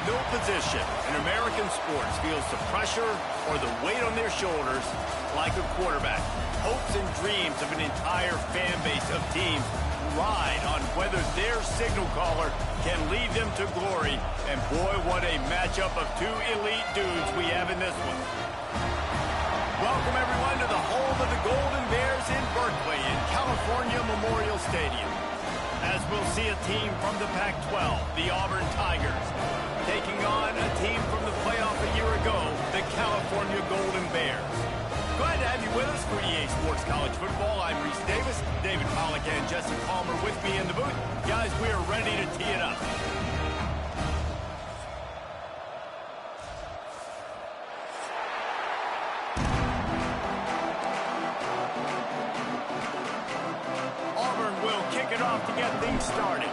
no position in American sports feels the pressure or the weight on their shoulders like a quarterback. Hopes and dreams of an entire fan base of teams ride on whether their signal caller can lead them to glory. And boy, what a matchup of two elite dudes we have in this one. Welcome, everyone, to the home of the Golden Bears in Berkeley in California Memorial Stadium. As we'll see a team from the Pac-12, the Auburn Tigers, taking on a team from the playoff a year ago, the California Golden Bears. Glad to have you with us for EA Sports College Football. I'm Reese Davis, David Pollack and Jesse Palmer with me in the booth. Guys, we are ready to tee it up. Auburn will kick it off to get things started.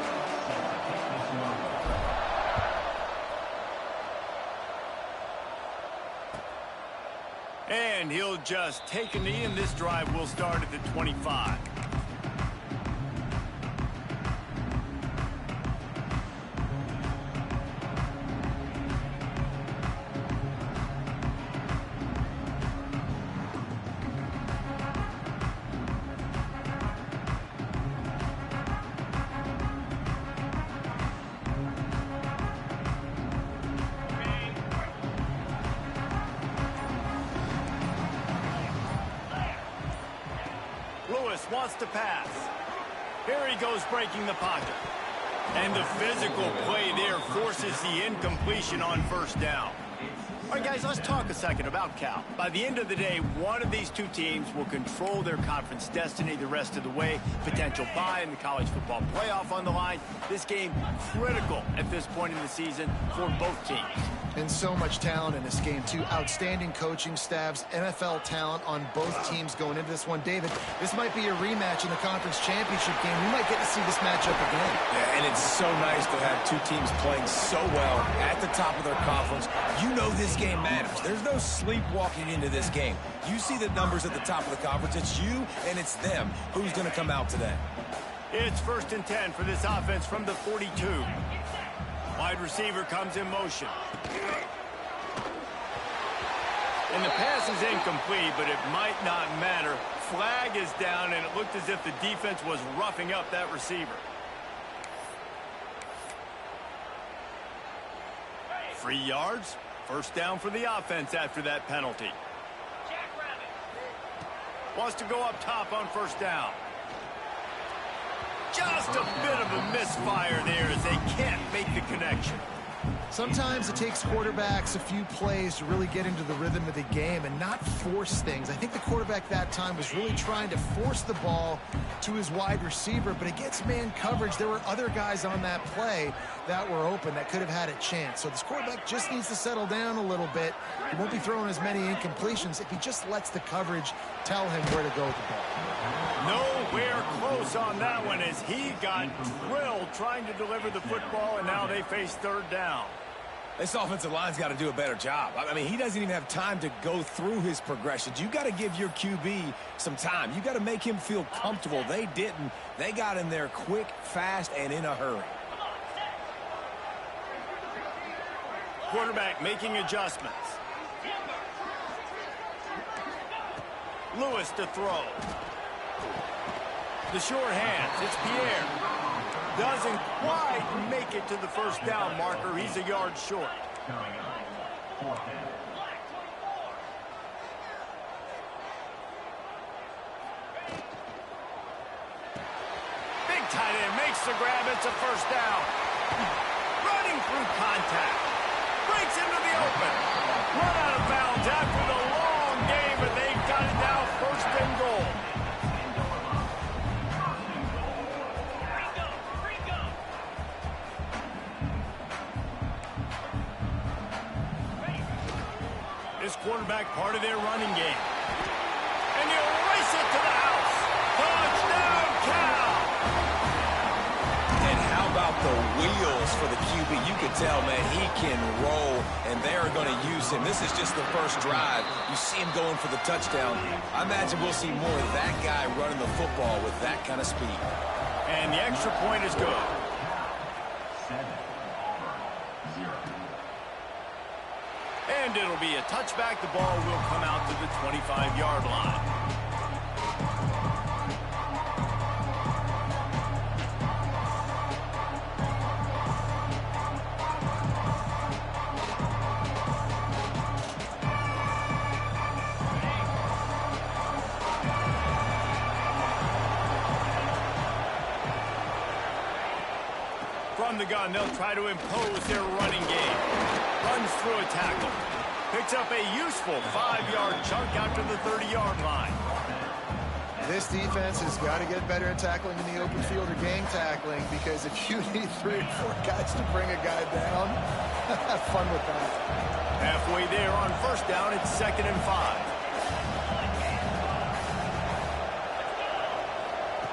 And he'll just take a knee, and this drive will start at the 25. Lewis wants to pass. Here he goes, breaking the pocket. And the physical play there forces the incompletion on first down. All right, guys, let's talk a second about Cal. By the end of the day, one of these two teams will control their conference destiny the rest of the way. Potential bye in the college football playoff on the line. This game critical at this point in the season for both teams. And so much talent in this game, too. Outstanding coaching staffs, NFL talent on both teams going into this one. David, this might be a rematch in the conference championship game. We might get to see this matchup again. Yeah, and it's so nice to have two teams playing so well at the top of their conference. You know this game matters. There's no sleepwalking into this game. You see the numbers at the top of the conference. It's you and it's them. Who's going to come out today? It's 1st and 10 for this offense from the 42. Wide receiver comes in motion. And the pass is incomplete, but it might not matter. Flag is down, and it looked as if the defense was roughing up that receiver. 3 yards. First down for the offense after that penalty. Wants to go up top on first down. Just a bit of a misfire there as they can't make the connection. Sometimes it takes quarterbacks a few plays to really get into the rhythm of the game and not force things. I think the quarterback that time was really trying to force the ball to his wide receiver, but against man coverage, there were other guys on that play that were open that could have had a chance. So this quarterback just needs to settle down a little bit. He won't be throwing as many incompletions if he just lets the coverage tell him where to go with the ball. Nowhere close on that one as he got drilled trying to deliver the football, and now they face third down. This offensive line's got to do a better job. I mean, he doesn't even have time to go through his progressions. You got to give your QB some time. You got to make him feel comfortable. They didn't. They got in there quick, fast, and in a hurry. Quarterback making adjustments. Lewis to throw. The short hands. It's Pierre. Doesn't quite make it to the first down marker. He's a yard short. Big tight end makes the grab. It's a first down. Running through contact. Breaks into the open. Run out of bounds after the long game, but they've got it now. First and goal. This quarterback part of their running game. And you race it to the house. Touchdown, Cal! And how about the wheels for the QB? You can tell, man, he can roll, and they're going to use him. This is just the first drive. You see him going for the touchdown. I imagine we'll see more of that guy running the football with that kind of speed. And the extra point is good. And it'll be a touchback. The ball will come out to the 25-yard line. From the gun, they'll try to impose their running game. Runs through a tackle. Picks up a useful 5-yard chunk after the 30-yard line. This defense has got to get better at tackling in the open field or gang tackling, because if you need 3 or 4 guys to bring a guy down, have fun with that. Halfway there on first down, it's 2nd and 5.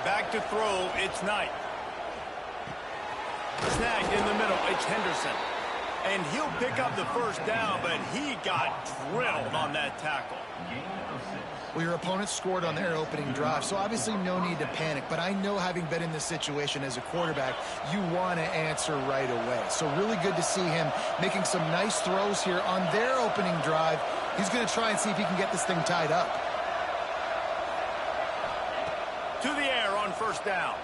Back to throw, it's Knight. Snagged in the middle, it's Henderson. And he'll pick up the first down, but he got drilled on that tackle. Well, your opponent scored on their opening drive, so obviously no need to panic. But I know, having been in this situation as a quarterback, you want to answer right away. So really good to see him making some nice throws here on their opening drive. He's going to try and see if he can get this thing tied up. To the air on first down.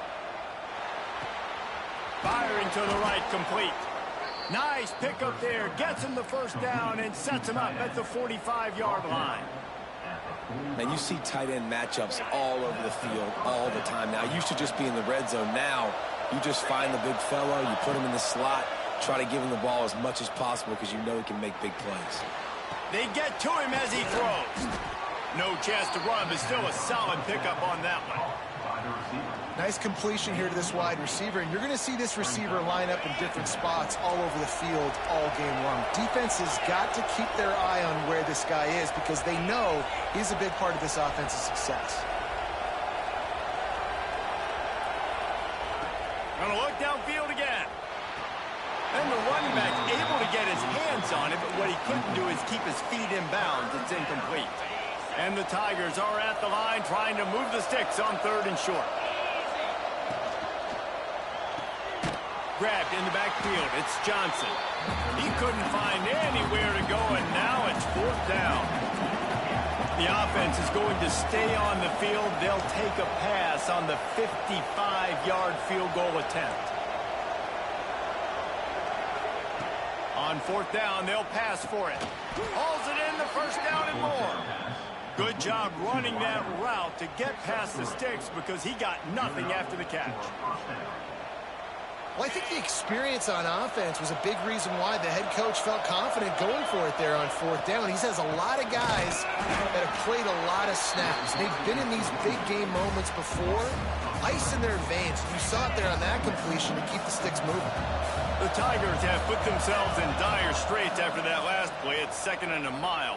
Firing to the right, complete. Nice pickup there. Gets him the first down and sets him up at the 45-yard line. And you see tight end matchups all over the field all the time now. Used to just be in the red zone. Now you just find the big fellow, you put him in the slot, try to give him the ball as much as possible because you know he can make big plays. They get to him as he throws. No chance to run, but still a solid pickup on that one. Nice completion here to this wide receiver, and you're going to see this receiver line up in different spots all over the field all game long. Defense has got to keep their eye on where this guy is, because they know he's a big part of this offense's success. Gonna look downfield again. And the running back able to get his hands on it, but what he couldn't do is keep his feet in bounds. It's incomplete. And the Tigers are at the line trying to move the sticks on 3rd and short. Grabbed in the backfield, it's Johnson. He couldn't find anywhere to go, and now it's 4th down. The offense is going to stay on the field. They'll take a pass on the 55-yard field goal attempt. On 4th down, they'll pass for it. Hauls it in, the first down and more. Good job running that route to get past the sticks, because he got nothing after the catch. Well, I think the experience on offense was a big reason why the head coach felt confident going for it there on 4th down. He says a lot of guys that have played a lot of snaps. They've been in these big game moments before. Ice in their veins. You saw it there on that completion to keep the sticks moving. The Tigers have put themselves in dire straits after that last play. It's 2nd and a mile.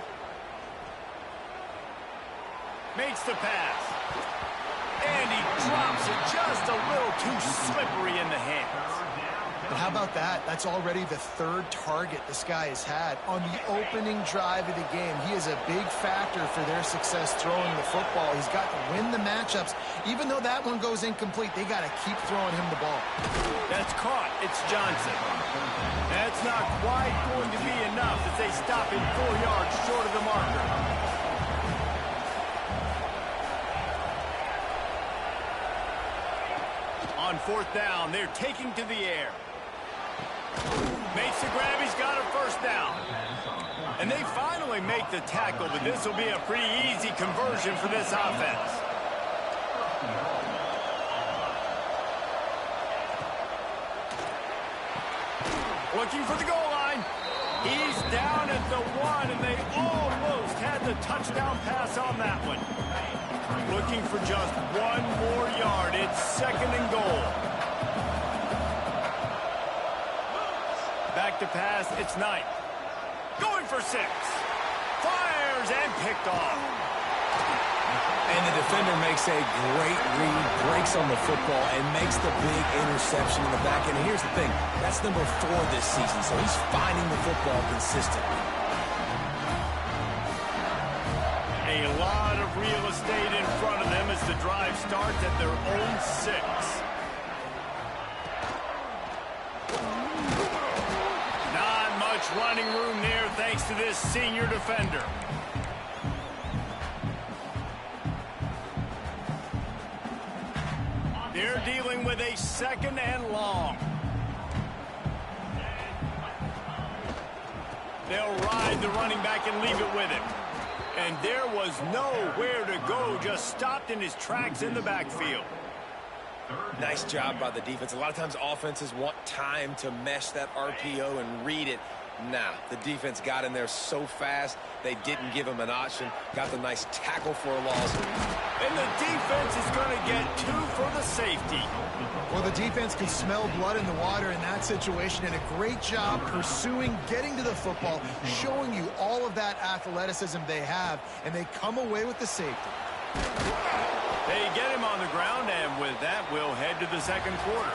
Makes the pass. And he drops it just a little too slippery in the hands. But how about that? That's already the 3rd target this guy has had on the opening drive of the game. He is a big factor for their success throwing the football. He's got to win the matchups. Even though that one goes incomplete, they got to keep throwing him the ball. That's caught. It's Johnson. That's not quite going to be enough as they stop him 4 yards short of the marker. On 4th down, they're taking to the air. Makes the grab, he's got a first down. And they finally make the tackle, but this will be a pretty easy conversion for this offense. Looking for the goal line. He's down at the 1, and they almost had the touchdown pass on that one. Looking for just 1 more yard. It's 2nd and goal. Back to pass, it's Knight. Going for 6. Fires and picked off. And the defender makes a great read, breaks on the football, and makes the big interception in the back end. And here's the thing, that's number 4 this season, so he's finding the football consistently. A lot of real estate in front of them as the drive starts at their own 6. Not much running room there, thanks thanks to this senior defender. They're dealing with a 2nd and long. They'll ride the running back and leave it with him. And there was nowhere to go, just stopped in his tracks in the backfield. Nice job by the defense. A lot of times offenses want time to mesh that RPO and read it. Nah, the defense got in there so fast, they didn't give him an option. Got the nice tackle for a loss. And the defense is going to get 2 for the safety. Well, the defense could smell blood in the water in that situation, and a great job pursuing, getting to the football, showing you all of that athleticism they have, and they come away with the safety. They get him on the ground, and with that, we'll head to the 2nd quarter.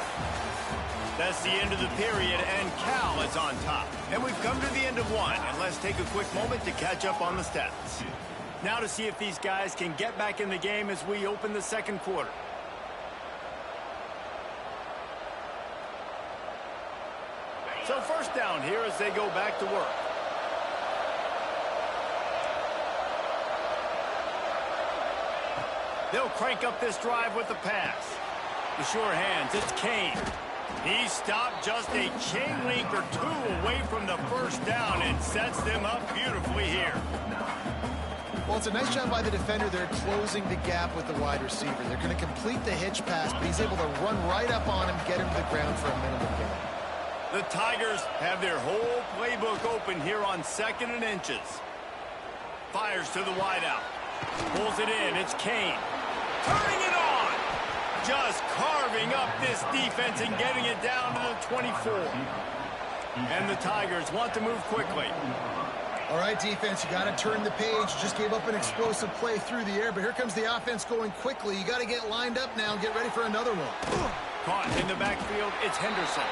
That's the end of the period, and Cal is on top. And we've come to the end of 1, and let's take a quick moment to catch up on the stats. Now to see if these guys can get back in the game as we open the 2nd quarter. So first down here as they go back to work. They'll crank up this drive with the pass. The sure hands, it's Kane. He stopped just a chain link or 2 away from the first down and sets them up beautifully here. Well, it's a nice job by the defender there closing the gap with the wide receiver. They're going to complete the hitch pass, but he's able to run right up on him, get him to the ground for a minimal gain. The Tigers have their whole playbook open here on 2nd and inches. Fires to the wideout. Pulls it in. It's Kane. Turning it on. Just carving up this defense and getting it down to the 24. And the Tigers want to move quickly. All right, defense, you got to turn the page. Just gave up an explosive play through the air, but here comes the offense going quickly. You got to get lined up now and get ready for another one. Caught in the backfield, it's Henderson.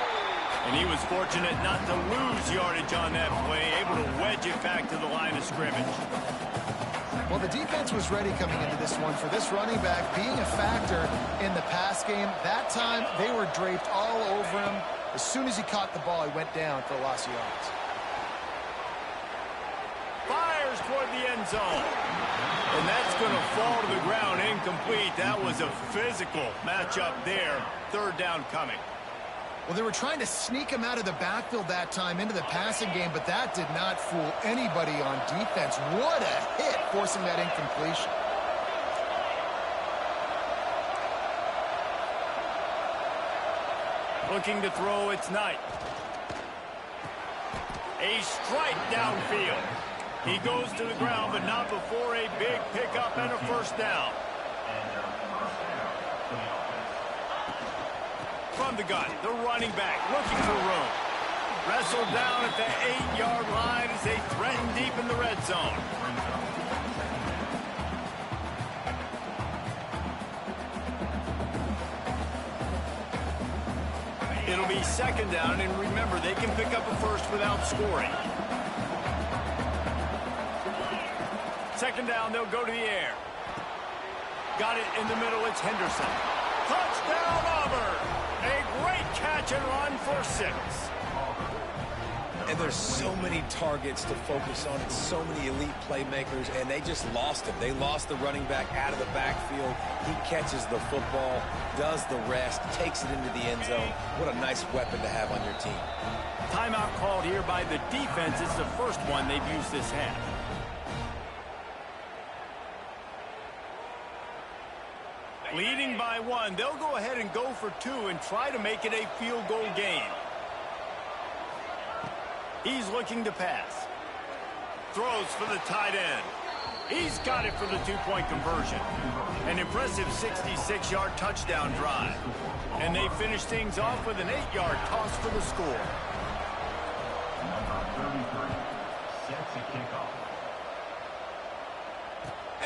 And he was fortunate not to lose yardage on that play, able to wedge it back to the line of scrimmage. Well, the defense was ready coming into this one for this running back being a factor in the pass game. That time, they were draped all over him. As soon as he caught the ball, he went down for a loss of yards. Fires toward the end zone. And that's going to fall to the ground incomplete. That was a physical matchup there. 3rd down coming. Well, they were trying to sneak him out of the backfield that time into the passing game, but that did not fool anybody on defense. What a hit, forcing that incompletion. Looking to throw, it's Knight. A strike downfield. He goes to the ground, but not before a big pickup and a 1st down. From the gun, the running back looking for room. Wrestled down at the 8-yard line as they threaten deep in the red zone. It'll be 2nd down, and remember, they can pick up a 1st without scoring. 2nd down, they'll go to the air. Got it in the middle, it's Henderson. Touchdown, Auburn! A great catch and run for 6. And there's so many targets to focus on and so many elite playmakers, and they just lost him. They lost the running back out of the backfield. He catches the football, does the rest, takes it into the end zone. What a nice weapon to have on your team. Timeout called here by the defense. It's the first one they've used this half. Leading by 1, they'll go ahead and go for 2 and try to make it a field goal game. He's looking to pass. Throws for the tight end. He's got it for the 2-point conversion. An impressive 66-yard touchdown drive. And they finish things off with an 8-yard toss for the score.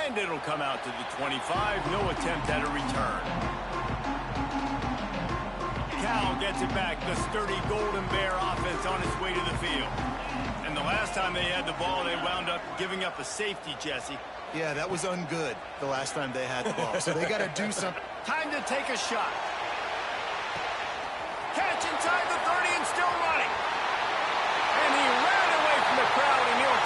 And it'll come out to the 25. No attempt at a return. Cal gets it back. The sturdy Golden Bear offense on its way to the field. And the last time they had the ball, they wound up giving up a safety, Jesse. Yeah, that was ungood the last time they had the ball. So they got to do something. Time to take a shot. Catch inside the 30 and still running. And he ran away from the crowd, and he'll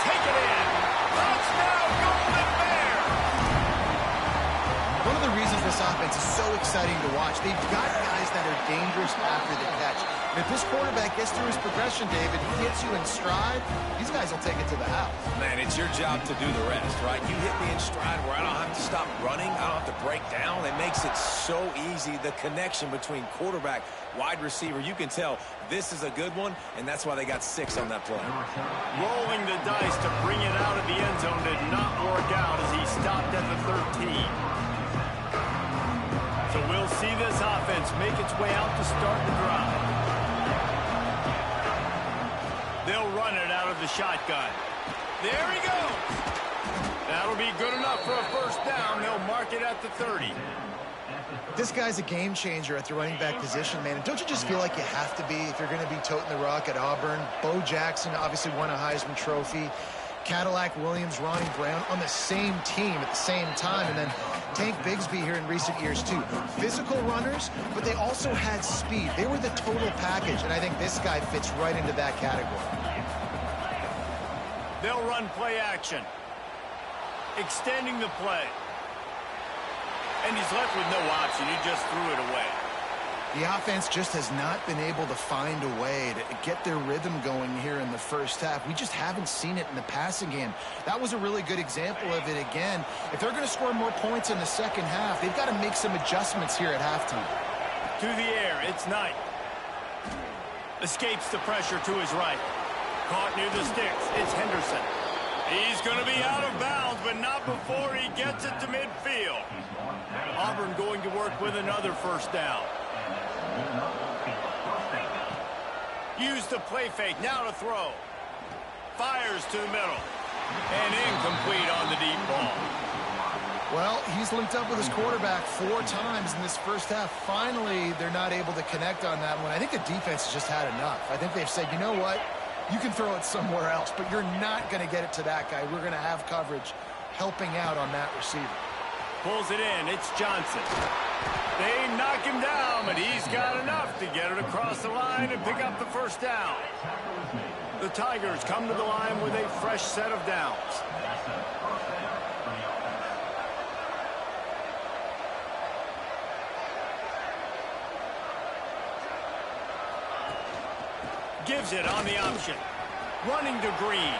offense is so exciting to watch. They've got guys that are dangerous after the catch. And if this quarterback gets through his progression, David, he hits you in stride, these guys will take it to the house. Man, it's your job to do the rest, right? You hit me in stride where I don't have to stop running. I don't have to break down. It makes it so easy, the connection between quarterback, wide receiver. You can tell this is a good one, and that's why they got 6 on that play. Rolling the dice to bring it out of the end zone did not work out as he stopped at the 13. So we'll see this offense make its way out to start the drive. They'll run it out of the shotgun. There he goes. That'll be good enough for a first down. They'll mark it at the 30. This guy's a game changer at the running back position, man. And don't you just feel like you have to be if you're going to be toting the rock at Auburn? Bo Jackson obviously won a Heisman Trophy. Cadillac Williams, Ronnie Brown on the same team at the same time. And then Tank Bigsby here in recent years, too. Physical runners, but they also had speed. They were the total package, and I think this guy fits right into that category. They'll run play action. Extending the play. And he's left with no option. He just threw it away. The offense just has not been able to find a way to get their rhythm going here in the first half. We just haven't seen it in the passing game. That was a really good example of it again. If they're going to score more points in the second half, they've got to make some adjustments here at halftime. To the air, it's Knight. Escapes the pressure to his right. Caught near the sticks, it's Henderson. He's going to be out of bounds, but not before he gets it to midfield. Auburn going to work with another first down. Use the play fake, now to throw. Fires to the middle. And incomplete on the deep ball. Well, he's linked up with his quarterback 4 times in this first half. Finally, they're not able to connect on that one. I think the defense has just had enough. I think they've said, you know what? You can throw it somewhere else, but you're not going to get it to that guy. We're going to have coverage helping out on that receiver. Pulls it in. It's Johnson. They knock him down, but he's got enough to get it across the line and pick up the first down. The Tigers come to the line with a fresh set of downs. Gives it on the option. Running to Green.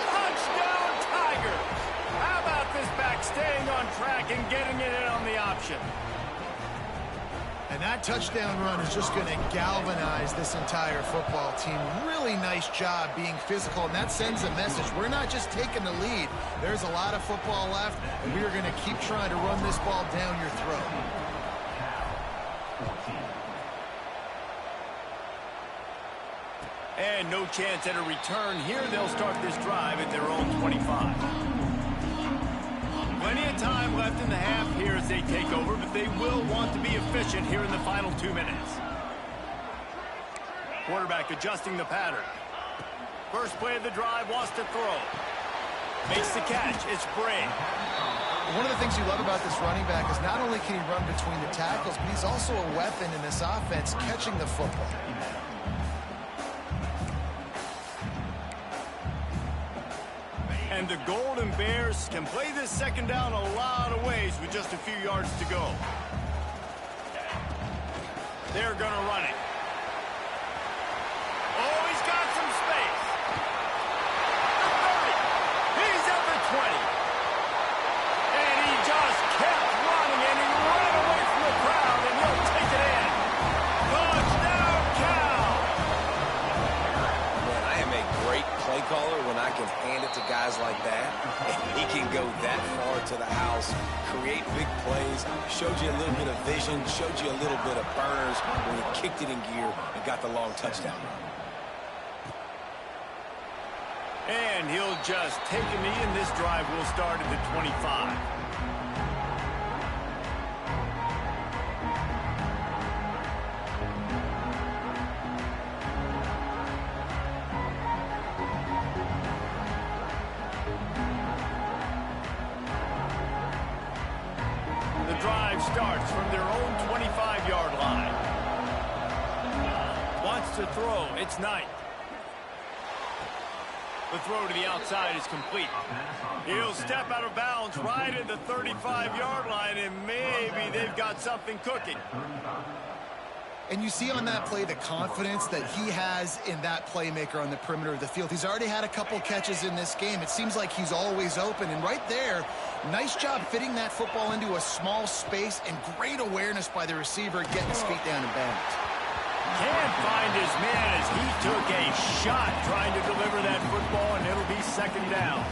Touchdown, Tigers! How about this back staying on track and getting it in on the option? And that touchdown run is just going to galvanize this entire football team. Really nice job being physical, and that sends a message. We're not just taking the lead. There's a lot of football left, and we are going to keep trying to run this ball down your throat. And no chance at a return here. They'll start this drive at their own 25. Plenty of time left in the half here as they take over, but they will want to be efficient here in the final 2 minutes. Quarterback adjusting the pattern. First play of the drive, wants to throw. Makes the catch. It's Bray. One of the things you love about this running back is not only can he run between the tackles, but he's also a weapon in this offense catching the football. And the Golden Bears can play this second down a lot of ways with just a few yards to go. They're going to run it. Oh, he's got some space. The 30. He's at the 20. And he just kept running, and he ran away from the crowd, and he'll take it in. Touchdown, Cal! Man, I am a great play caller when I can hand it to guys like that. And he can go that far to the house, create big plays, showed you a little bit of vision, showed you a little bit of burners when he kicked it in gear and got the long touchdown. And he'll just take a knee, and this drive will start at the 25. Starts from their own 25-yard line. Wants to throw. It's Knight. The throw to the outside is complete. He'll step out of bounds right at the 35-yard line, and maybe they've got something cooking. And you see on that play the confidence that he has in that playmaker on the perimeter of the field. He's already had a couple catches in this game. It seems like he's always open. And right there, nice job fitting that football into a small space, and great awareness by the receiver getting his feet down in bounds. Can't find his man as he took a shot trying to deliver that football, and it'll be second down.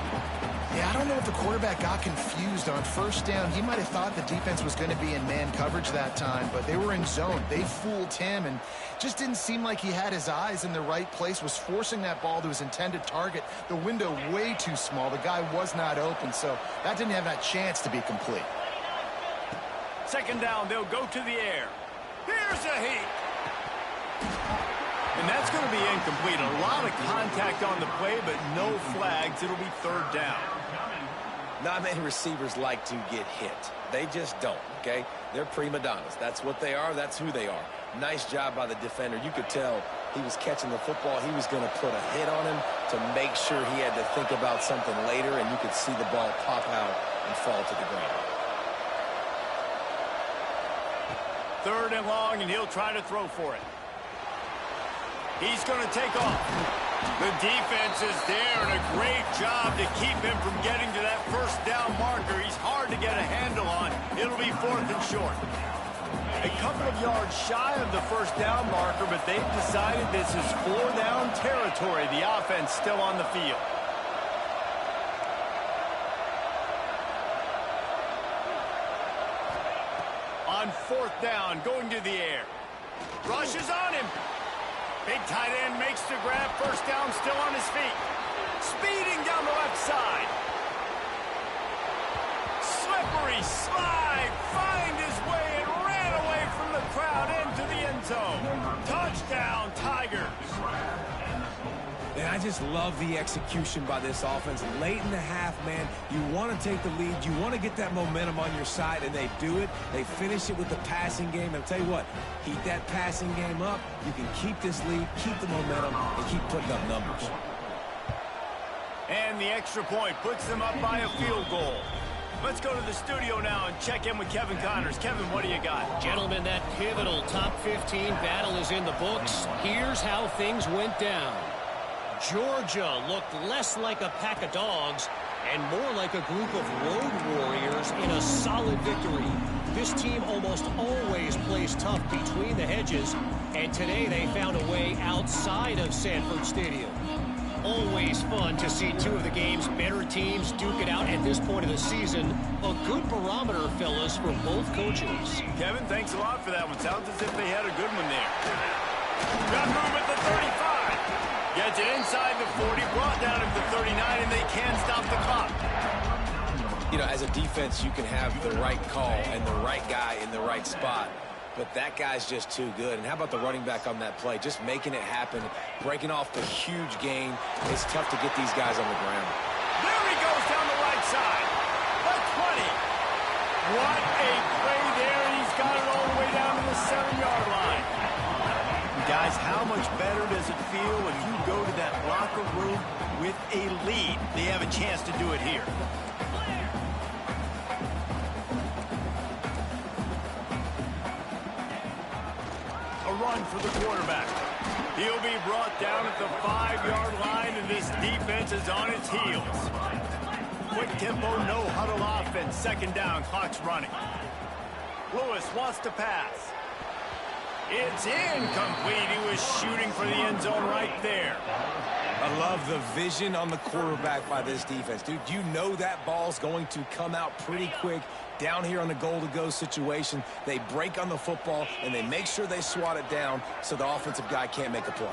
Yeah, I don't know if the quarterback got confused on first down. He might have thought the defense was going to be in man coverage that time, but they were in zone. They fooled him, and just didn't seem like he had his eyes in the right place, was forcing that ball to his intended target. The window way too small. The guy was not open, so that didn't have that chance to be complete. Second down, they'll go to the air. Here's a heat. And that's going to be incomplete. A lot of contact on the play, but no flags. It'll be third down. Not many receivers like to get hit. They just don't, okay? They're prima donnas. That's what they are. That's who they are. Nice job by the defender. You could tell he was catching the football. He was going to put a hit on him to make sure he had to think about something later, and you could see the ball pop out and fall to the ground. Third and long, and he'll try to throw for it. He's going to take off. The defense is there, and a great job to keep him from getting to that first down marker. He's hard to get a handle on. It'll be fourth and short. A couple of yards shy of the first down marker, but they've decided this is four-down territory. The offense still on the field. On fourth down, going to the air. Rush is on him. Big tight end makes the grab. First down, still on his feet. Speeding down the left side. Slippery slide. Find his way and ran away from the crowd into the end zone. Touchdown, Tigers. And I just love the execution by this offense. Late in the half, man, you want to take the lead. You want to get that momentum on your side, and they do it. They finish it with the passing game. And I'll tell you what, heat that passing game up. You can keep this lead, keep the momentum, and keep putting up numbers. And the extra point puts them up by a field goal. Let's go to the studio now and check in with Kevin Connors. Kevin, what do you got? Gentlemen, that pivotal top 15 battle is in the books. Here's how things went down. Georgia looked less like a pack of dogs and more like a group of road warriors in a solid victory. This team almost always plays tough between the hedges, and today they found a way outside of Sanford Stadium. Always fun to see two of the game's better teams duke it out at this point of the season. A good barometer, fellas, for both coaches. Kevin, thanks a lot for that one. Sounds as if they had a good one there. Got room at the 35. Gets it inside the 40, brought down at the 39, and they can't stop the clock. You know, as a defense, you can have the right call and the right guy in the right spot, but that guy's just too good. And how about the running back on that play? Just making it happen, breaking off the huge gain. It's tough to get these guys on the ground. There he goes down the right side. The 20. What a play there. He's got it all the way down to the 7-yard line. Guys, how much better does it feel when you go to that locker room with a lead? They have a chance to do it here. A run for the quarterback. He'll be brought down at the 5-yard line, and this defense is on its heels. Quick tempo, no huddle offense. Second down, clock's running. Lewis wants to pass. It's incomplete. He was shooting for the end zone right there. I love the vision on the quarterback by this defense. Dude, you know that ball's going to come out pretty quick. Down here on the goal-to-go situation, they break on the football, and they make sure they swat it down so the offensive guy can't make a play.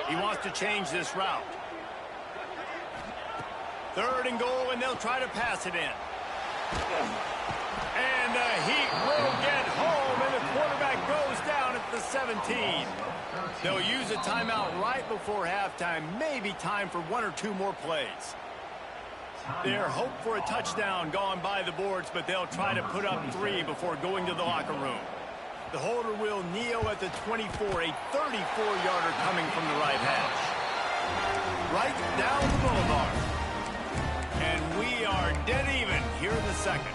He wants to change this route. Third and goal, and they'll try to pass it in. And the Heat will get home, and the quarterback goes down at the 17. They'll use a timeout right before halftime. Maybe time for one or two more plays. Their hope for a touchdown gone by the boards, but they'll try to put up 3 before going to the locker room. The holder will kneel at the 24, a 34-yarder coming from the right hash. Right down the boulevard. And we are dead even here in the second.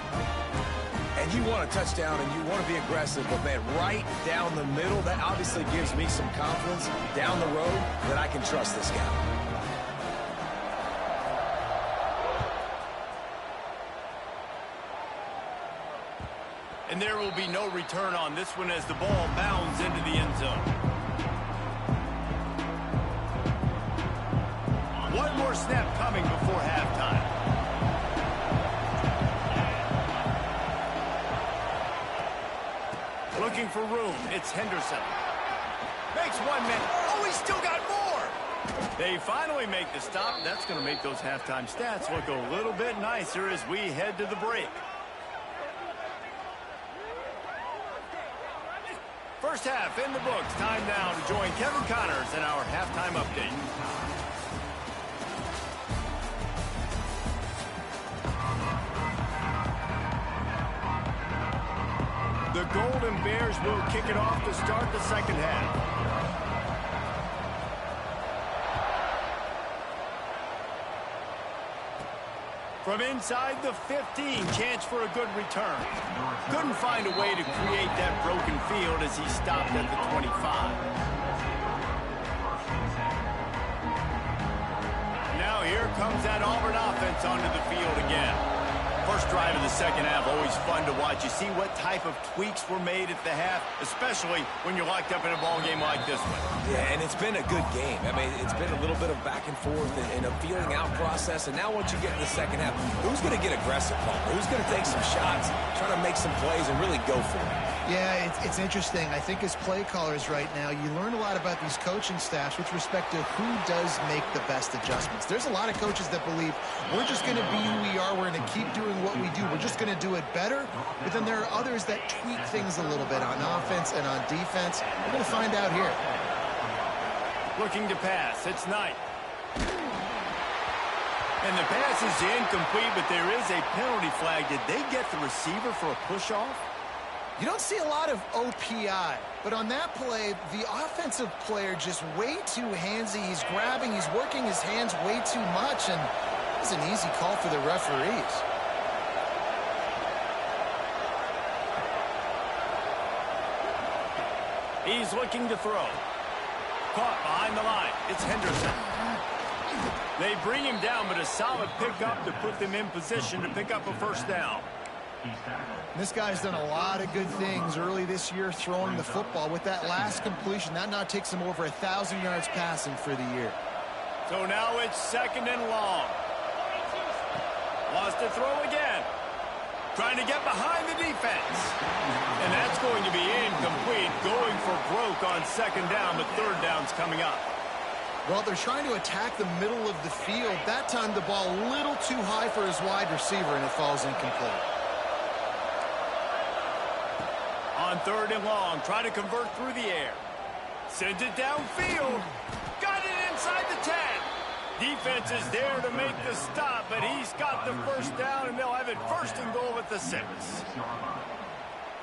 And you want a touchdown and you want to be aggressive, but man, right down the middle, that obviously gives me some confidence down the road that I can trust this guy. And there will be no return on this one as the ball bounds into the end zone. One more snap coming before halftime. Looking for room. It's Henderson. Makes 1 man. Oh, he's still got more. They finally make the stop. That's going to make those halftime stats look a little bit nicer as we head to the break. First half in the books. Time now to join Kevin Connors in our halftime update. The Golden Bears will kick it off to start the second half. From inside the 15, chance for a good return. Couldn't find a way to create that broken field as he stopped at the 25. Now here comes that Auburn offense onto the field again. First drive of the second half, always fun to watch. You see what type of tweaks were made at the half, especially when you're locked up in a ball game like this one. Yeah, and it's been a good game. I mean, it's been a little bit of back and forth and a feeling out process. And now once you get in the second half, who's going to get aggressive, Paul? Who's going to take some shots, try to make some plays, and really go for it? Yeah, it's interesting. I think as play callers right now, you learn a lot about these coaching staffs with respect to who does make the best adjustments. There's a lot of coaches that believe we're just going to be who we are. We're going to keep doing what we do. We're just going to do it better. But then there are others that tweak things a little bit on offense and on defense. We're going to find out here. Looking to pass. It's Knight. And the pass is incomplete, but there is a penalty flag. Did they get the receiver for a push-off? You don't see a lot of OPI, but on that play, the offensive player just way too handsy. He's grabbing, he's working his hands way too much, and it's an easy call for the referees. He's looking to throw. Caught behind the line. It's Henderson. They bring him down, but a solid pickup to put them in position to pick up a first down. This guy's done a lot of good things early this year throwing the football. With that last completion, that now takes him over 1,000 yards passing for the year. So now it's second and long. Wants to throw again. Trying to get behind the defense. And that's going to be incomplete. Going for broke on second down, but third down's coming up. Well, they're trying to attack the middle of the field. That time the ball a little too high for his wide receiver, and it falls incomplete. On third and long, try to convert through the air. Sends it downfield. Got it inside the 10. Defense is there to make the stop, but he's got the first down, and they'll have it first and goal at the 6.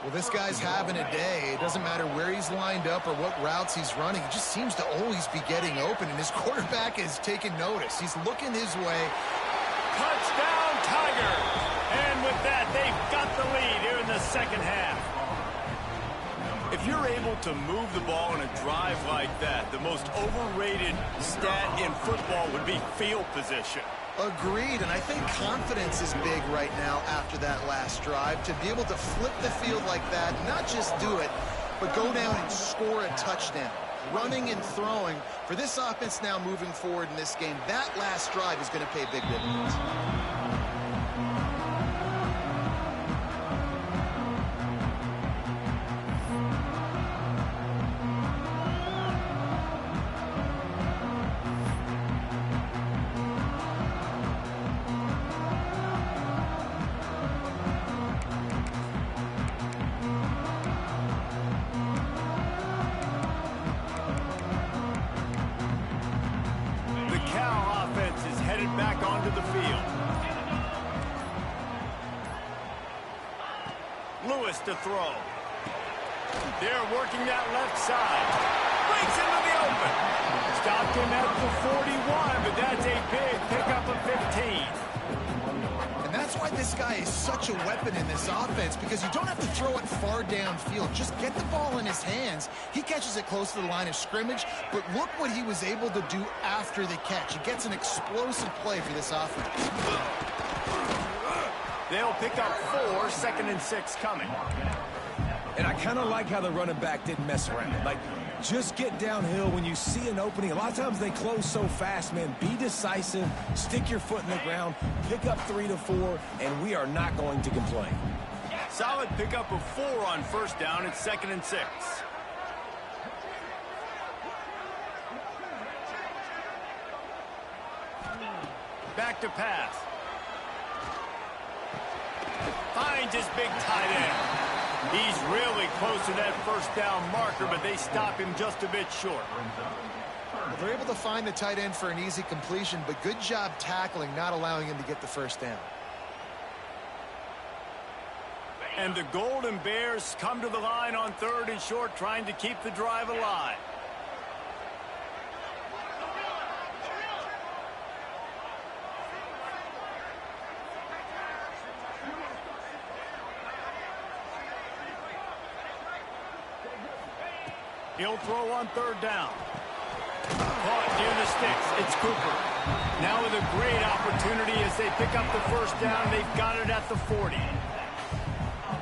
Well, this guy's having a day. It doesn't matter where he's lined up or what routes he's running. He just seems to always be getting open, and his quarterback is taking notice. He's looking his way. Touchdown, Tiger! And with that, they've got the lead here in the second half. If you're able to move the ball in a drive like that, the most overrated stat in football would be field position. Agreed, and I think confidence is big right now after that last drive. To be able to flip the field like that, not just do it, but go down and score a touchdown. Running and throwing, for this offense now moving forward in this game, that last drive is going to pay big dividends. Back onto the field. Lewis to throw. They're working that left side. Breaks into the open. Stopped him at the 41, but that's a big pickup of 15. And that's why this guy is such a weapon in this offense, because you don't have to throw it far downfield. Just get the ball in his hands. He catches it close to the line of scrimmage, but look what he was able to do after the catch. He gets an explosive play for this offense. They'll pick up 4, 2nd and 6 coming. And I kind of like how the running back didn't mess around. Like, just get downhill when you see an opening. A lot of times they close so fast, man. Be decisive, stick your foot in the ground, pick up 3 to 4, and we are not going to complain. Solid pickup of 4 on 1st down. It's 2nd and 6. Back to pass. Finds his big tight end. He's really close to that 1st down marker, but they stop him just a bit short. Well, they're able to find the tight end for an easy completion, but good job tackling, not allowing him to get the 1st down. And the Golden Bears come to the line on 3rd and short, trying to keep the drive alive. He'll throw on 3rd down. Caught near the sticks. It's Cooper. Now with a great opportunity as they pick up the 1st down. They've got it at the 40.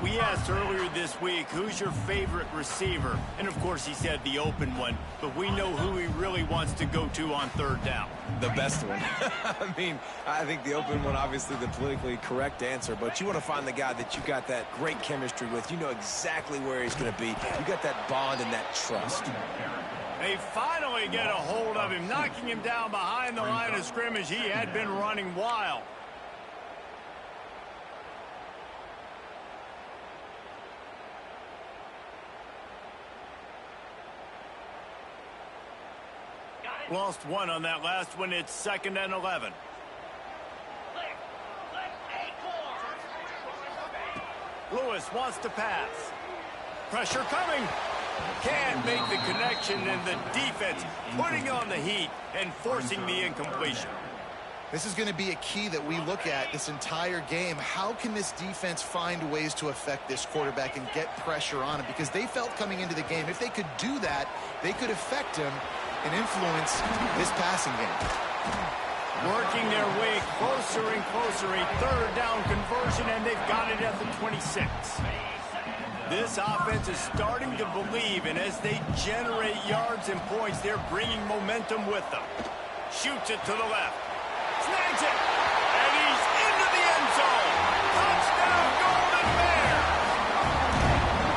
We asked earlier this week, who's your favorite receiver? And, of course, he said the open one. But we know who he really wants to go to on 3rd down. The best one. I mean, I think the open one, obviously the politically correct answer, but you want to find the guy that you got that great chemistry with. You know exactly where he's going to be. You got that bond and that trust. They finally get a hold of him, knocking him down behind the line of scrimmage. He had been running wild. Lost 1 on that last one. It's 2nd and 11. Lewis wants to pass. Pressure coming. Can't make the connection, and the defense putting on the heat and forcing the incompletion. This is going to be a key that we look at this entire game. How can this defense find ways to affect this quarterback and get pressure on him? Because they felt coming into the game, if they could do that, they could affect him and influence this passing game. Working their way closer and closer. A 3rd down conversion, and they've got it at the 26. This offense is starting to believe, and as they generate yards and points, they're bringing momentum with them. Shoots it to the left. Snags it. And he's into the end zone. Touchdown, Golden Bears.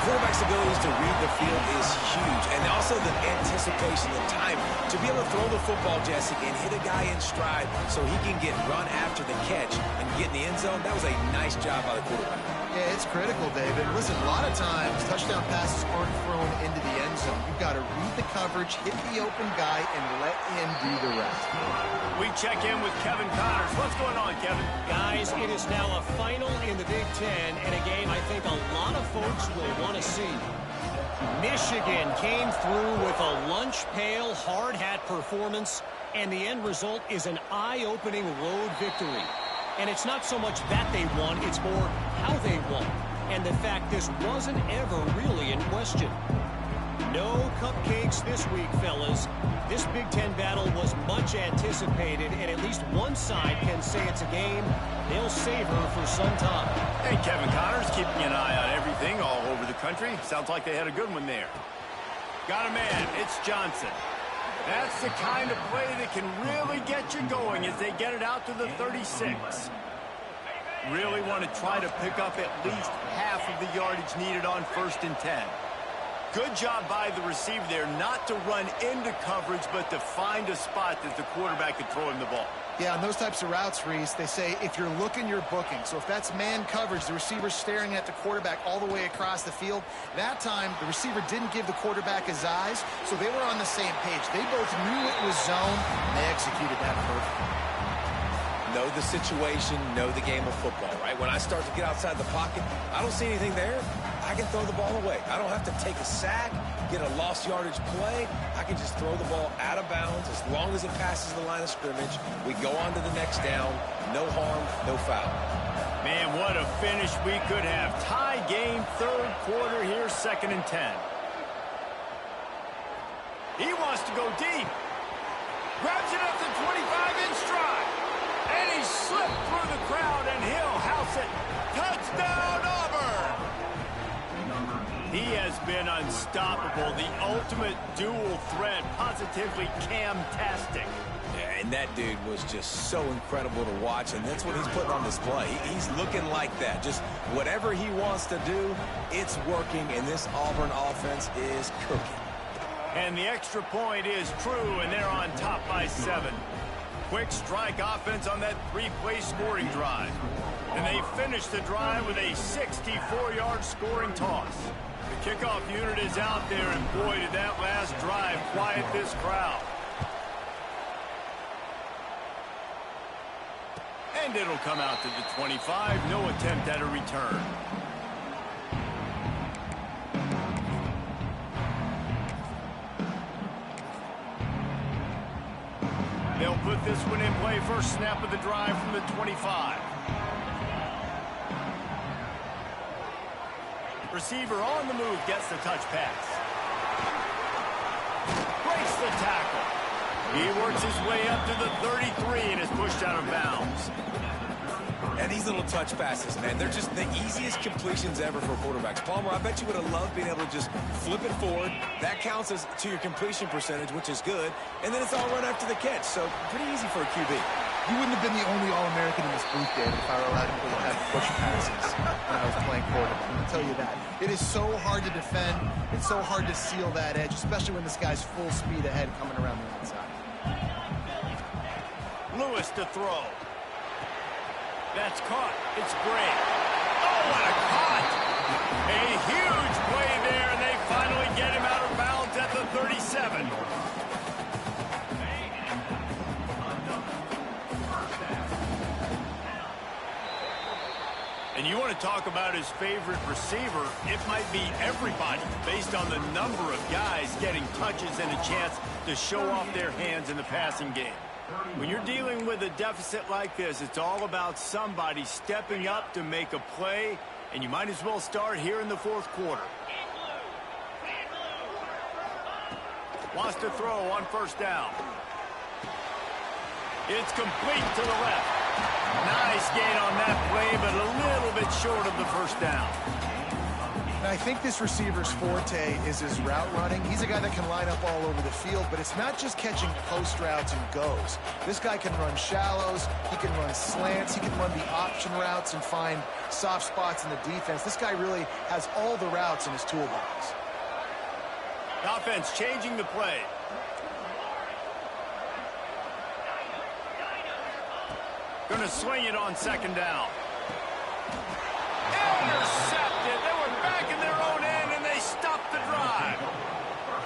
Quarterback's abilities to read the field is huge, and also the anticipation, the time to be able to throw the football, Jesse, and hit a guy in stride so he can get run after the catch and get in the end zone. That was a nice job by the quarterback. Yeah, it's critical, David. Listen, a lot of times touchdown passes aren't thrown into the end zone. You've got to read the coverage, hit the open guy, and let him do the rest. We check in with Kevin Connors. What's going on, Kevin? Guys, it is now a final in the Big Ten, and a game I think a lot of folks will want to see. Michigan came through with a lunch pail, hard hat performance, and the end result is an eye-opening road victory. And it's not so much that they won, it's more how they won. And the fact this wasn't ever really in question. No cupcakes this week, fellas. This Big Ten battle was much anticipated, and at least one side can say it's a game they'll savor for some time. Hey, Kevin Connors, keeping an eye on everything all over the country. Sounds like they had a good one there. Got a man. It's Johnson. That's the kind of play that can really get you going as they get it out to the 36. Really want to try to pick up at least half of the yardage needed on 1st and 10. Good job by the receiver there not to run into coverage, but to find a spot that the quarterback could throw him the ball. Yeah, on those types of routes, Reese, they say if you're looking, you're booking. So if that's man coverage, the receiver's staring at the quarterback all the way across the field. That time, the receiver didn't give the quarterback his eyes, so they were on the same page. They both knew it was zone, and they executed that perfectly. Know the situation, know the game of football, right? When I start to get outside the pocket, I don't see anything there. I can throw the ball away. I don't have to take a sack, get a lost yardage play. I can just throw the ball out of bounds as long as it passes the line of scrimmage. We go on to the next down. No harm, no foul. Man, what a finish we could have. Tie game, third quarter here, 2nd and 10. He wants to go deep. Grabs it up to 25 in stride. And he slipped through the crowd, and he'll house it. Touchdown, Auburn! He has been unstoppable. The ultimate dual threat, positively Cam-tastic. Yeah, and that dude was just so incredible to watch, and that's what he's putting on display. He's looking like that. Just whatever he wants to do, it's working, and this Auburn offense is cooking. And the extra point is true, and they're on top by 7. Quick strike offense on that 3-play scoring drive. And they finish the drive with a 64-yard scoring toss. The kickoff unit is out there, and boy, did that last drive quiet this crowd. And it'll come out to the 25. No attempt at a return. They'll put this one in play. First snap of the drive from the 25. Receiver on the move, gets the touch pass. Breaks the tackle. He works his way up to the 33 and is pushed out of bounds. And these little touch passes, man, they're just the easiest completions ever for quarterbacks. Palmer, I bet you would have loved being able to just flip it forward. That counts as to your completion percentage, which is good. And then it's all run after the catch, so pretty easy for a QB. You wouldn't have been the only All-American in this booth, David, if I were allowed to have push passes when I was playing quarterback. I'm going to tell you that. It is so hard to defend. It's so hard to seal that edge, especially when this guy's full speed ahead coming around the outside. Lewis to throw. That's caught. It's great. Oh, what a caught! A huge play there, and they finally get him out of bounds at the 37. And you want to talk about his favorite receiver, it might be everybody, based on the number of guys getting touches and a chance to show off their hands in the passing game. When you're dealing with a deficit like this, it's all about somebody stepping up to make a play, and you might as well start here in the fourth quarter. Wants to throw on first down. It's complete to the left. Nice gain on that play, but a little bit short of the first down. And I think this receiver's forte is his route running. He's a guy that can line up all over the field, but it's not just catching post routes and goes. This guy can run shallows, he can run slants, he can run the option routes and find soft spots in the defense. This guy really has all the routes in his toolbox. Offense changing the play. Going to swing it on second down. Intercepted. They were back in their own end, and they stopped the drive.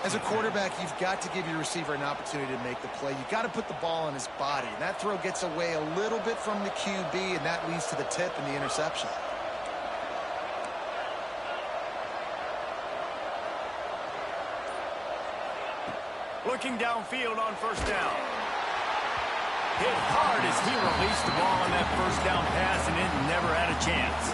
As a quarterback, you've got to give your receiver an opportunity to make the play. You've got to put the ball on his body. And that throw gets away a little bit from the QB, and that leads to the tip and the interception. Looking downfield on first down. Hit hard as he released the ball on that first down pass, and it never had a chance.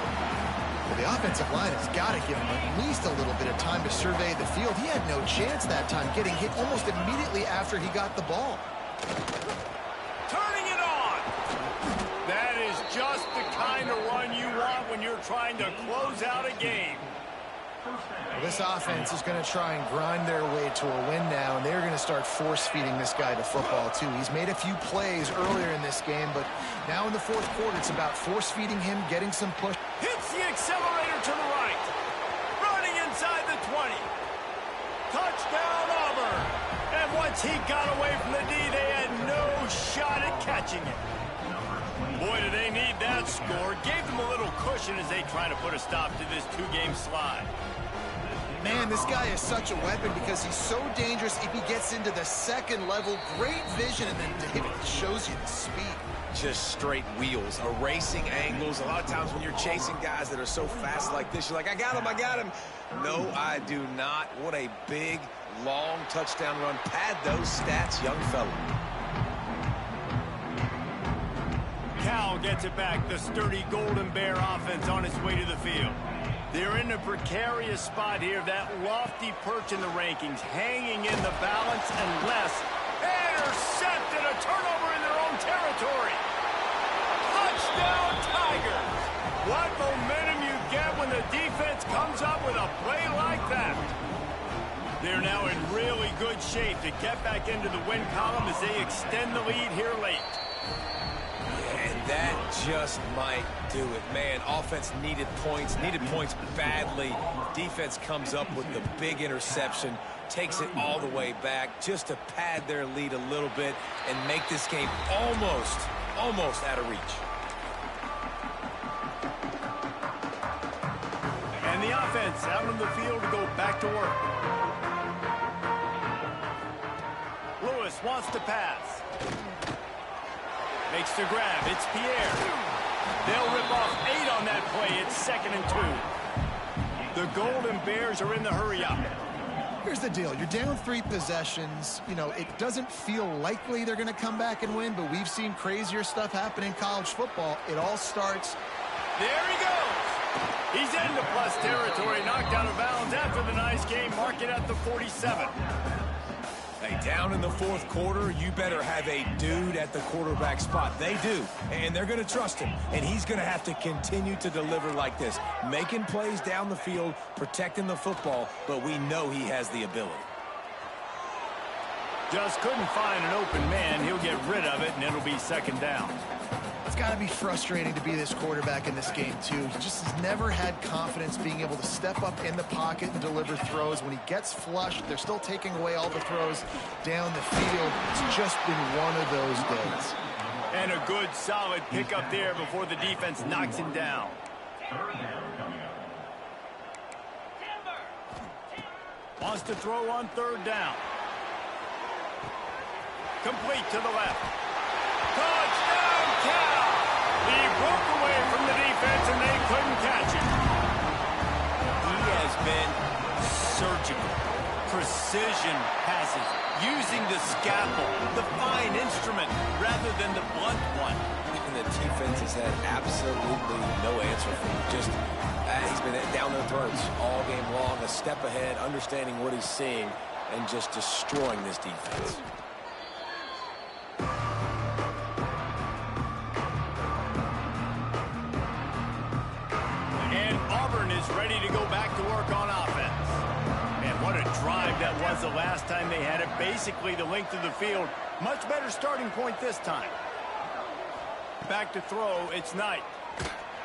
Well, the offensive line has got to give him at least a little bit of time to survey the field. He had no chance that time, getting hit almost immediately after he got the ball. Turning it on. That is just the kind of run you want when you're trying to close out a game. Well, this offense is going to try and grind their way to a win now, and they're going to start force-feeding this guy the football, too. He's made a few plays earlier in this game, but now in the fourth quarter, it's about force-feeding him, getting some push. Hits the accelerator to the right. Running inside the 20. Touchdown, Auburn. And once he got away from the D, they had no shot at catching it. Boy, do they need that score. Gave them a little cushion as they try to put a stop to this two-game slide. Man, this guy is such a weapon because he's so dangerous if he gets into the second level. Great vision, and then David shows you the speed. just straight wheels, erasing angles. A lot of times when you're chasing guys that are so fast like this, you're like, I got him. No, I do not. What a big, long touchdown run. Pad those stats, young fella. Cal gets it back. The sturdy Golden Bear offense on its way to the field. They're in a precarious spot here. That lofty perch in the rankings, hanging in the balance unless intercepted, a turnover in their own territory. Touchdown, Tigers. What momentum you get when the defense comes up with a play like that. They're now in really good shape to get back into the win column as they extend the lead here late. And that just might do it. Man, offense needed points badly. Defense comes up with the big interception, takes it all the way back just to pad their lead a little bit and make this game almost out of reach. And the offense out on the field to go back to work. Lewis wants to pass. Makes the grab. It's Pierre. They'll rip off 8 on that play. It's 2nd and 2. The Golden Bears are in the hurry-up. Here's the deal. You're down 3 possessions. You know, it doesn't feel likely they're going to come back and win, but we've seen crazier stuff happen in college football. It all starts. There he goes. He's into plus territory. Knocked out of bounds after the nice game. Mark it at the 47. Hey, down in the 4th quarter, you better have a dude at the quarterback spot. They do, and they're going to trust him, and he's going to have to continue to deliver like this, making plays down the field, protecting the football, but we know he has the ability. Just couldn't find an open man. He'll get rid of it, and it'll be 2nd down. It's got to be frustrating to be this quarterback in this game, too. He just has never had confidence being able to step up in the pocket and deliver throws. When he gets flushed, they're still taking away all the throws down the field. It's just been one of those days. And a good, solid pickup there before the defense knocks him down. Wants to throw on 3rd down. Complete to the left. Touchdown, Cal! He broke away from the defense, and they couldn't catch him. He has been surgical. Precision passes, using the scalpel, the fine instrument, rather than the blunt one. And the defense has had absolutely no answer for him. Just, he's been down their throats all game long, a step ahead, understanding what he's seeing, and just destroying this defense. Ready to go back to work on offense. And what a drive that was the last time they had it. Basically the length of the field. Much better starting point this time. Back to throw, it's Knight.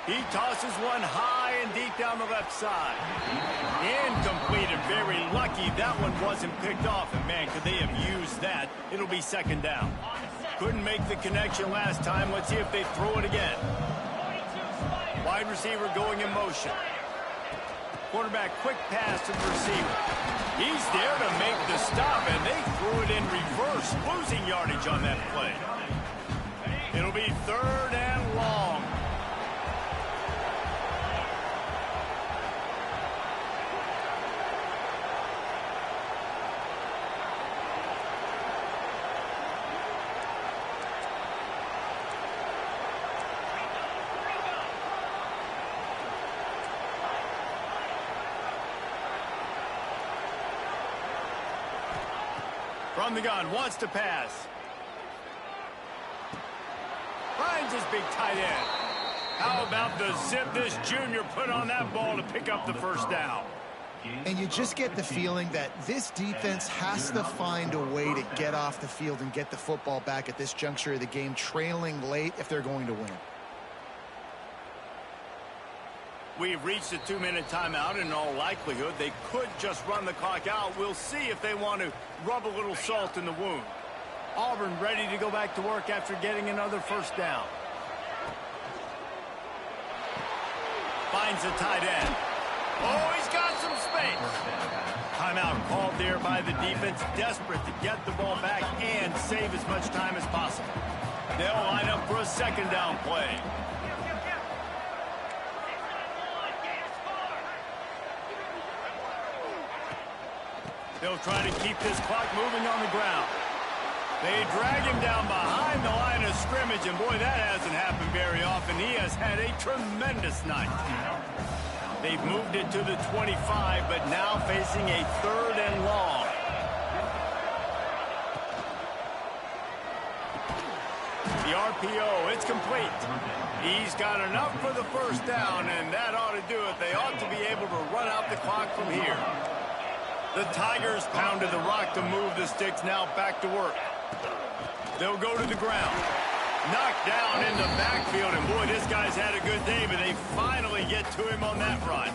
He tosses one high and deep down the left side. Incomplete, and very lucky that one wasn't picked off. And man, could they have used that. It'll be 2nd down. Couldn't make the connection last time. Let's see if they throw it again. Wide receiver going in motion. Quarterback, quick pass to the receiver. He's there to make the stop, and they threw it in reverse, losing yardage on that play. It'll be 3rd and long. From the gun, wants to pass. Finds his big tight end. How about the zip this junior put on that ball to pick up the 1st down? And you just get the feeling that this defense has to find a way to get off the field and get the football back at this juncture of the game, trailing late if they're going to win. We've reached a 2-minute timeout. In all likelihood, they could just run the clock out. We'll see if they want to rub a little salt in the wound. Auburn ready to go back to work after getting another 1st down. Finds a tight end. Oh, he's got some space. Timeout called there by the defense, desperate to get the ball back and save as much time as possible. They'll line up for a second down play. They'll try to keep this clock moving on the ground. They drag him down behind the line of scrimmage, and boy, that hasn't happened very often. He has had a tremendous night. They've moved it to the 25, but now facing a 3rd and long. The RPO, it's complete. He's got enough for the first down, and that ought to do it. They ought to be able to run out the clock from here. The Tigers pounded the rock to move the sticks, now back to work. They'll go to the ground. Knocked down in the backfield, and boy, this guy's had a good day, but they finally get to him on that run.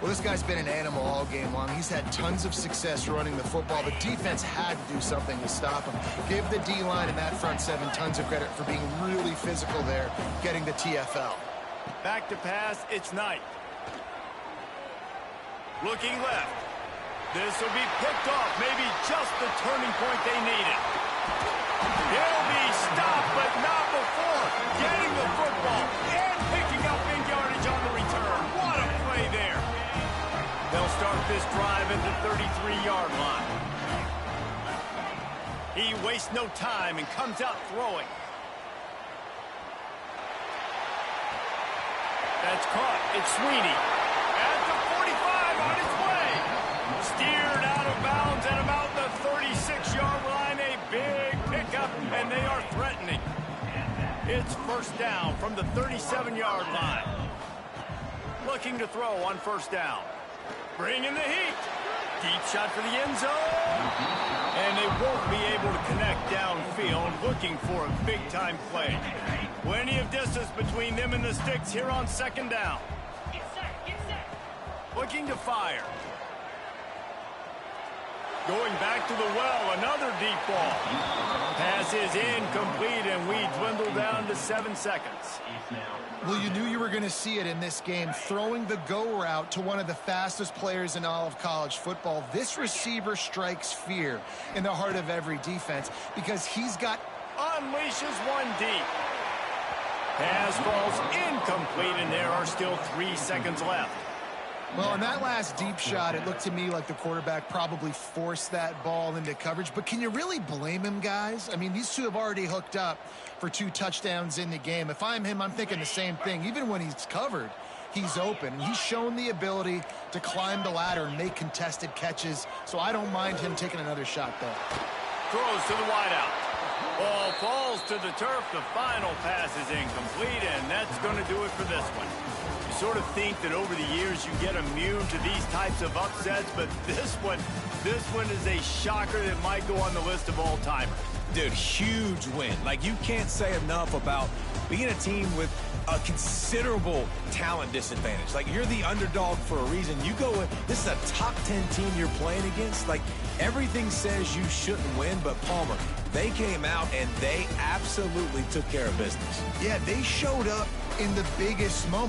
Well, this guy's been an animal all game long. He's had tons of success running the football. The defense had to do something to stop him. Give the D-line and that front seven tons of credit for being really physical there, getting the TFL. Back to pass, it's Knight. Looking left. This will be picked off, maybe just the turning point they needed. He'll be stopped, but not before getting the football and picking up big yardage on the return. What a play there. They'll start this drive at the 33-yard line. He wastes no time and comes out throwing. That's caught. It's Sweeney. At the 45 on its way. Steered out of bounds at about the 36-yard line. A big pickup, and they are threatening. It's first down from the 37-yard line. Looking to throw on first down. Bringing the heat. Deep shot for the end zone. And they won't be able to connect downfield, looking for a big-time play. Plenty of distance between them and the sticks here on second down. Looking to fire. Going back to the well, another deep ball. Pass is incomplete, and we dwindle down to 7 seconds. Well, you knew you were going to see it in this game, throwing the go route to one of the fastest players in all of college football. This receiver strikes fear in the heart of every defense because he's got... Unleashes one deep. Pass falls incomplete, and there are still 3 seconds left. Well, on that last deep shot, it looked to me like the quarterback probably forced that ball into coverage. But can you really blame him, guys? I mean, these two have already hooked up for 2 touchdowns in the game. If I'm him, I'm thinking the same thing. Even when he's covered, he's open. He's shown the ability to climb the ladder and make contested catches. So I don't mind him taking another shot there. Throws to the wideout. Ball falls to the turf. The final pass is incomplete, and that's going to do it for this one. You sort of think that over the years you get immune to these types of upsets, but this one is a shocker that might go on the list of all-timers. Dude, huge win. Like, you can't say enough about being a team with a considerable talent disadvantage. Like, you're the underdog for a reason. You go in, this is a top 10 team you're playing against. Like, everything says you shouldn't win, but Palmer, they came out and they absolutely took care of business. Yeah, they showed up in the biggest moment.